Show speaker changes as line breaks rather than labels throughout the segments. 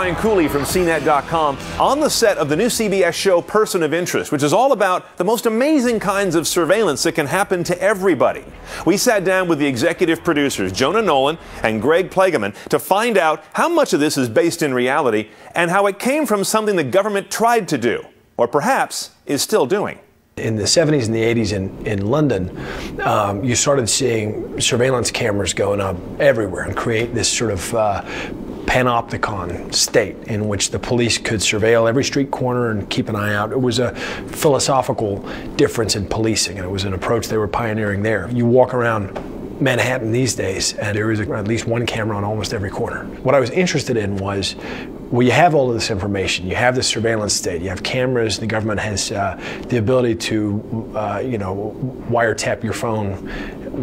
Brian Cooley from CNET.com on the set of the new CBS show Person of Interest, which is all about the most amazing kinds of surveillance that can happen to everybody. We sat down with the executive producers, Jonah Nolan and Greg Plageman, to find out how much of this is based in reality and how it came from something the government tried to do, or perhaps is still doing.
In the 70s and the 80s in London, you started seeing surveillance cameras going up everywhere and create this sort of panopticon state in which the police could surveil every street corner and keep an eye out. It was a philosophical difference in policing, and it was an approach they were pioneering there. You walk around Manhattan these days, and there is at least one camera on almost every corner. What I was interested in was, well, you have all of this information, you have this surveillance state, you have cameras, the government has the ability to, wiretap your phone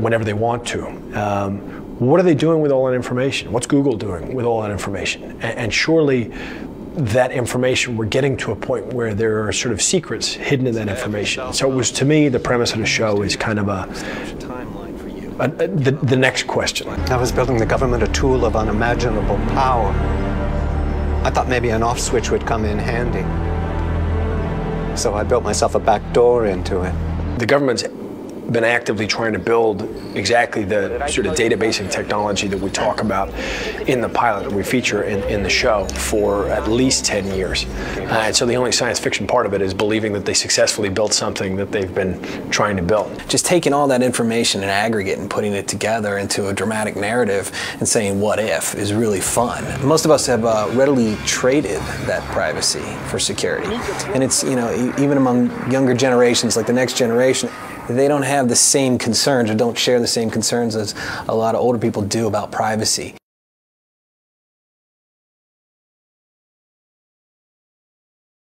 whenever they want to. What are they doing with all that information? What's Google doing with all that information? And surely that information, we're getting to a point where there are sort of secrets hidden in that information. So it was, to me, the premise of the show is kind of the next question.
I was building the government a tool of unimaginable power. I thought maybe an off switch would come in handy. So I built myself a back door into it.
The government's been actively trying to build exactly the sort of databasing technology that we talk about in the pilot that we feature in the show for at least 10 years. And so the only science fiction part of it is believing that they successfully built something that they've been trying to build.
Just taking all that information in aggregate and putting it together into a dramatic narrative and saying what if is really fun. Most of us have readily traded that privacy for security. And it's, even among younger generations, like the next generation, they don't have the same concerns or don't share the same concerns as a lot of older people do about privacy.